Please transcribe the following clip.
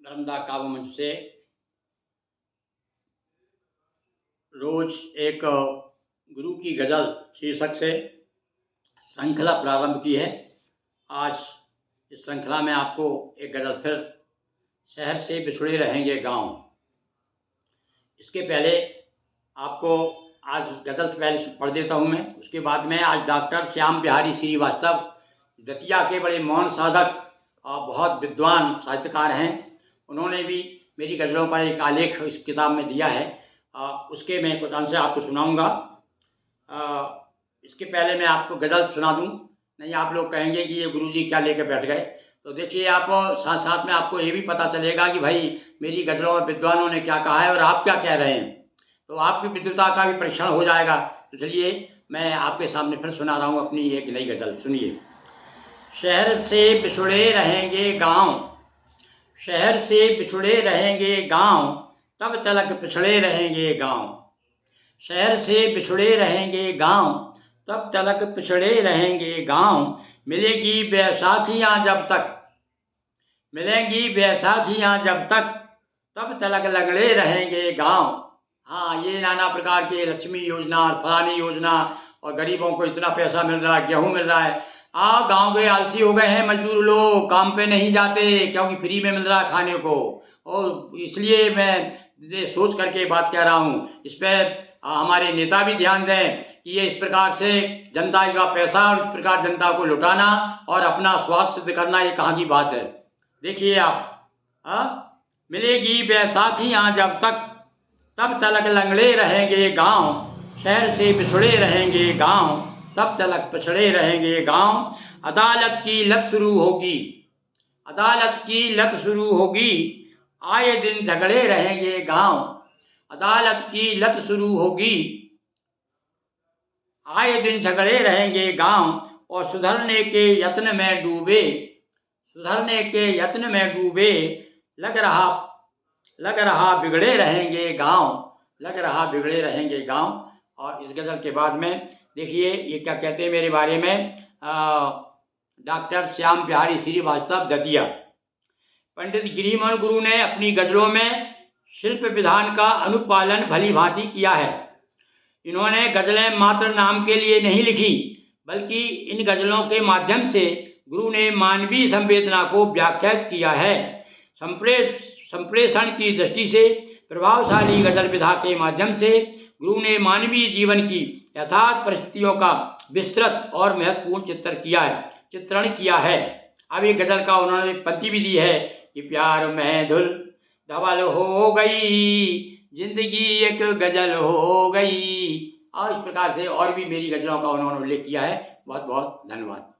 नर्मदा काव्य मंच से रोज एक गुरु की गज़ल शीर्षक से श्रृंखला प्रारंभ की है। आज इस श्रृंखला में आपको एक गज़ल फिर शहर से बिछुड़े रहेंगे गांव। इसके पहले आपको आज गज़ल से पहले पढ़ देता हूं मैं, उसके बाद में आज डॉक्टर श्याम बिहारी श्रीवास्तव दतिया के बड़े मौन साधक और बहुत विद्वान साहित्यकार हैं। उन्होंने भी मेरी गज़लों पर एक आलेख इस किताब में दिया है। उसके मैं कुछ अंश आपको सुनाऊंगा। इसके पहले मैं आपको गज़ल सुना दूं, नहीं आप लोग कहेंगे कि ये गुरुजी क्या लेकर बैठ गए। तो देखिए, आप साथ साथ में आपको ये भी पता चलेगा कि भाई मेरी गज़लों में विद्वानों ने क्या कहा है और आप क्या कह रहे हैं, तो आपकी विद्वता का भी परीक्षण हो जाएगा। तो चलिए मैं आपके सामने फिर सुना रहा हूँ अपनी एक नई गज़ल, सुनिए। शहर से बिछुड़े रहेंगे गांव, शहर से बिछुड़े रहेंगे गांव, तब तलक पिछड़े रहेंगे गांव। शहर से बिछुड़े रहेंगे गांव, तब तलक पिछड़े रहेंगे गांव। मिलेगी बैसाखियाँ जब तक, मिलेंगी बैसाखियाँ जब तक, तब तलक लगड़े रहेंगे गांव। हाँ, ये नाना प्रकार के लक्ष्मी योजना और फलानी योजना और गरीबों को इतना पैसा मिल रहा है, गेहूँ मिल रहा है। गांव के आलसी हो गए हैं मजदूर लोग, काम पे नहीं जाते क्योंकि फ्री में मिल रहा है खाने को। और इसलिए मैं ये सोच करके बात कह रहा हूँ, इस पर हमारे नेता भी ध्यान दें कि ये इस प्रकार से जनता का पैसा और इस प्रकार जनता को लुटाना और अपना स्वार्थ सिद्ध करना, ये कहाँ की बात है। देखिए आप, मिलेगी बैसाखियाँ जब तक, तब तलक लंगड़े रहेंगे गांव। शहर से बिछुड़े रहेंगे गांव, तब तलक पिछड़े रहेंगे गांव। अदालत की लत शुरू होगी, अदालत की लत शुरू होगी, आए दिन झगड़े रहेंगे गांव। अदालत की लत शुरू होगी, आए दिन झगड़े रहेंगे गांव। और सुधरने के यत्न में डूबे, सुधरने के यत्न में डूबे, लग रहा बिगड़े रहेंगे गांव, लग रहा बिगड़े रहेंगे गांव। और इस गज़ल के बाद में देखिए ये क्या कहते हैं मेरे बारे में। डॉक्टर श्याम बिहारी श्रीवास्तव दतिया। पंडित गिरिमोहन गुरु ने अपनी गज़लों में शिल्प विधान का अनुपालन भली भांति किया है। इन्होंने गज़लें मात्र नाम के लिए नहीं लिखी, बल्कि इन गज़लों के माध्यम से गुरु ने मानवीय संवेदना को व्याख्यात किया है। संप्रेषण की दृष्टि से प्रभावशाली गज़ल विधा के माध्यम से गुरु ने मानवीय जीवन की यथार्थ परिस्थितियों का विस्तृत और महत्वपूर्ण चित्रण किया है। अब ये गज़ल का उन्होंने पंक्ति भी दी है कि प्यार में धुल धवल हो गई, जिंदगी एक गज़ल हो गई। और इस प्रकार से और भी मेरी गज़लों का उन्होंने उल्लेख किया है। बहुत बहुत धन्यवाद।